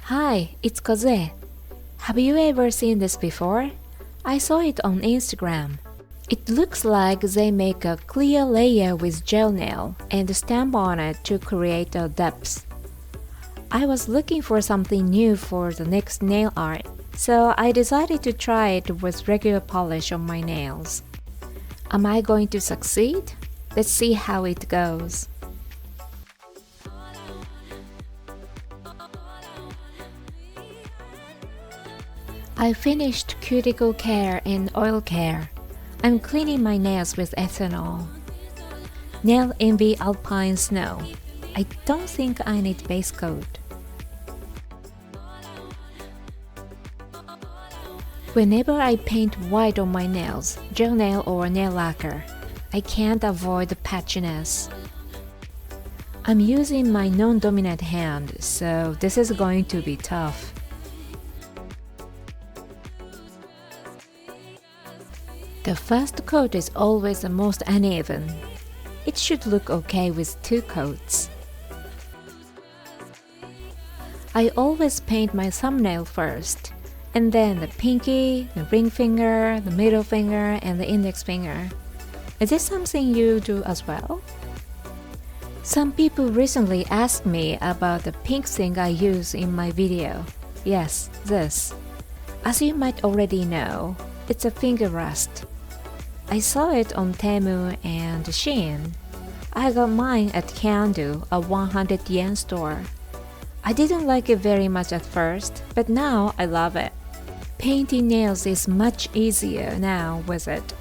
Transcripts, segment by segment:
Hi, it's Kozue. Have you ever seen this before? I saw it on Instagram. It looks like they make a clear layer with gel nail and stamp on it to create a depth. I was looking for something new for the next nail art, so I decided to try it with regular polish on my nails. Am I going to succeed? Let's see how it goes. I finished cuticle care and oil care. I'm cleaning my nails with ethanol. Nail Envy Alpine Snow. I don't think I need base coat. Whenever I paint white on my nails, gel nail or nail lacquer, I can't avoid the patchiness. I'm using my non-dominant hand, so this is going to be tough. The first coat is always the most uneven. It should look okay with 2 coats. I always paint my thumbnail first, and then the pinky, the ring finger, the middle finger, and the index finger. Is this something you do as well? Some people recently asked me about the pink thing I use in my video. Yes, this. As you might already know, it's a finger rust. I saw it on Temu and Shein. I got mine at CanDo, a 100 yen store. I didn't like it very much at first, but now I love it. Painting nails is much easier now with it.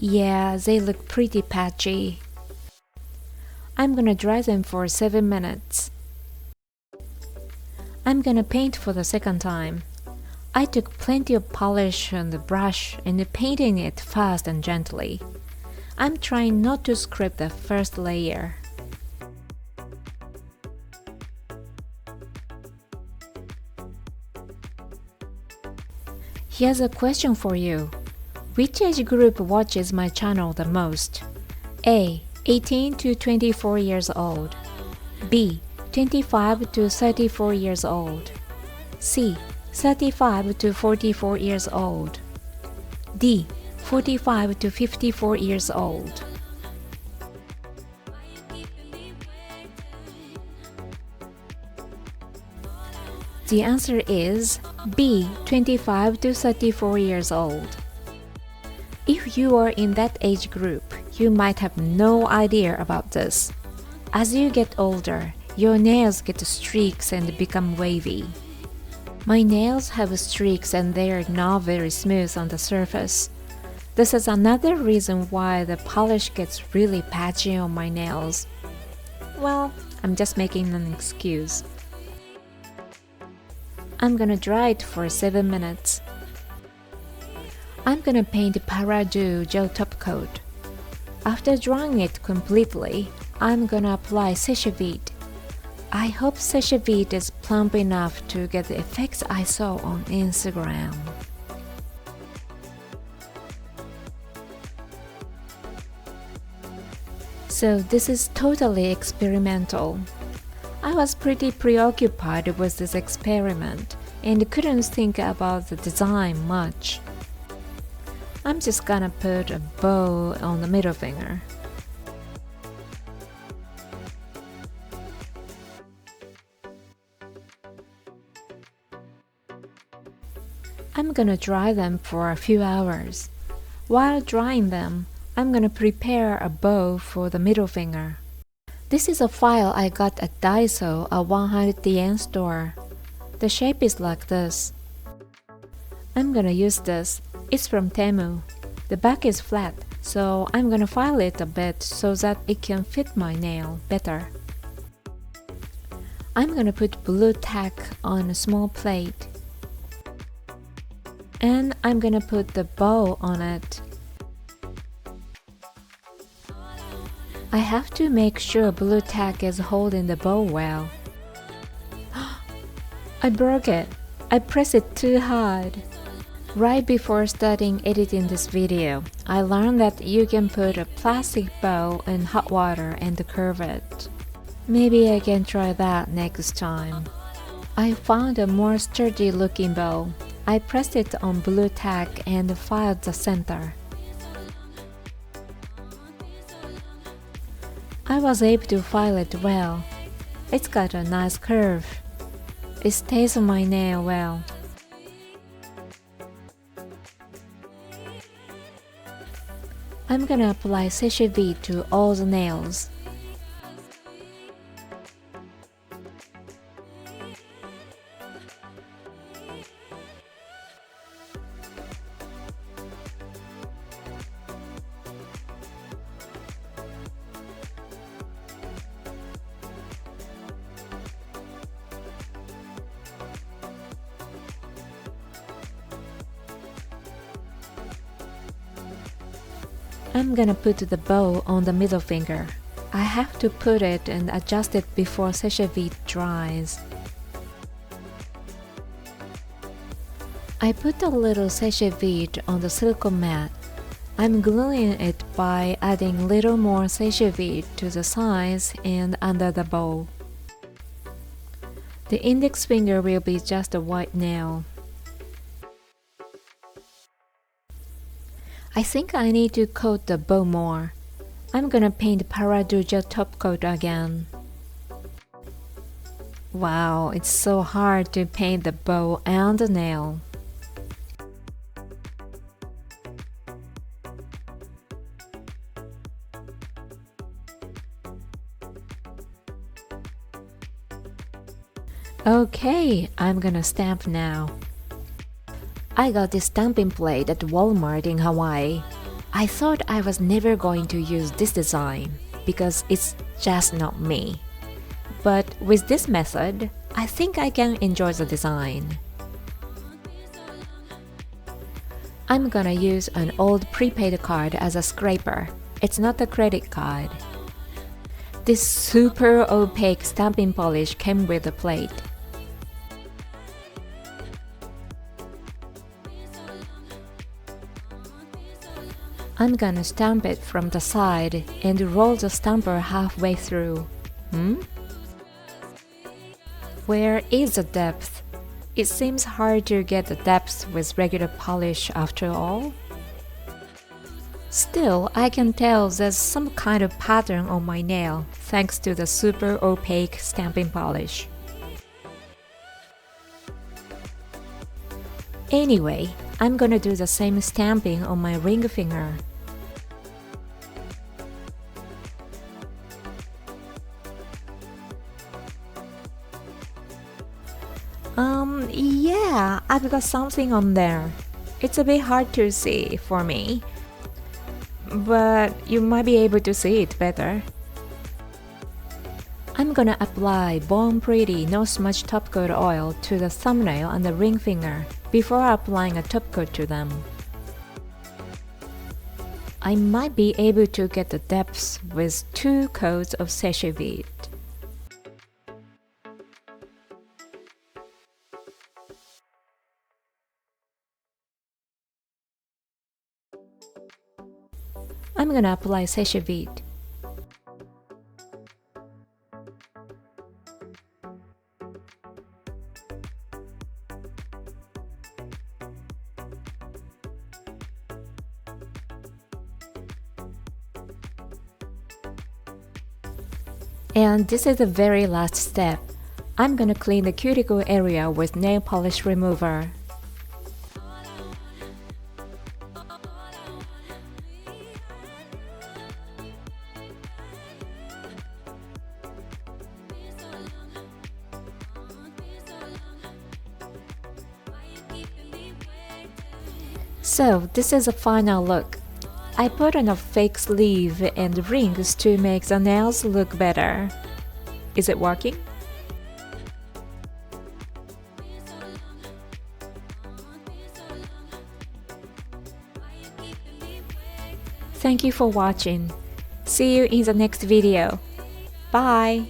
Yeah, they look pretty patchy. I'm gonna dry them for 7 minutes. I'm gonna paint for the second time. I took plenty of polish on the brush and painting it fast and gently. I'm trying not to scrape the first layer. Here's a question for you. Which age group watches my channel the most? A. 18 to 24 years old. B. 25 to 34 years old. C. 35 to 44 years old. D. 45 to 54 years old. The answer is B. 25 to 34 years old. If you are in that age group, you might have no idea about this. As you get older, your nails get streaks and become wavy. My nails have streaks and they are not very smooth on the surface. This is another reason why the polish gets really patchy on my nails. Well, I'm just making an excuse. I'm gonna dry it for 7 minutes. I'm gonna paint Paradu gel top coat. After drying it completely, I'm gonna apply Sèche-Vide. I hope Sèche-Vide is plump enough to get the effects I saw on Instagram. So this is totally experimental. I was pretty preoccupied with this experiment and couldn't think about the design much. I'm just gonna put a bow on the middle finger. I'm gonna dry them for a few hours. While drying them, I'm gonna prepare a bow for the middle finger. This is a file I got at Daiso, a 100 yen store. The shape is like this. I'm gonna use this. It's from Temu. The back is flat, so I'm gonna file it a bit so that it can fit my nail better. I'm gonna put blue tack on a small plate. And I'm gonna put the bow on it. I have to make sure blue tack is holding the bow well. I broke it. I pressed it too hard. Right before starting editing this video, I learned that you can put a plastic bowl in hot water and curve it. Maybe I can try that next time. I found a more sturdy looking bowl. I pressed it on blue tack and filed the center. I was able to file it well. It's got a nice curve. It stays on my nail well. I'm gonna apply CCV to all the nails. I'm gonna put the bow on the middle finger. I have to put it and adjust it before CCV dries. I put a little CCV on the silicone mat. I'm gluing it by adding little more CCV to the sides and under the bow. The index finger will be just a white nail. I think I need to coat the bow more. I'm gonna paint Paraduja top coat again. Wow, it's so hard to paint the bow and the nail. Okay, I'm gonna stamp now. I got this stamping plate at Walmart in Hawaii. I thought I was never going to use this design because it's just not me. But with this method, I think I can enjoy the design. I'm gonna use an old prepaid card as a scraper. It's not a credit card. This super opaque stamping polish came with the plate. I'm gonna stamp it from the side and roll the stamper halfway through. Where is the depth? It seems hard to get the depth with regular polish after all. Still, I can tell there's some kind of pattern on my nail thanks to the super opaque stamping polish. Anyway, I'm gonna do the same stamping on my ring finger. Yeah, I've got something on there. It's a bit hard to see for me, but you might be able to see it better. I'm gonna apply Born Pretty No Smudge Top Coat Oil to the thumbnail and the ring finger before applying a top coat to them. I might be able to get the depth with 2 coats of CCV. I'm gonna apply CCV. And this is the very last step. I'm gonna clean the cuticle area with nail polish remover. So this is the final look. I put on a fake sleeve and rings to make the nails look better. Is it working? Thank you for watching. See you in the next video. Bye!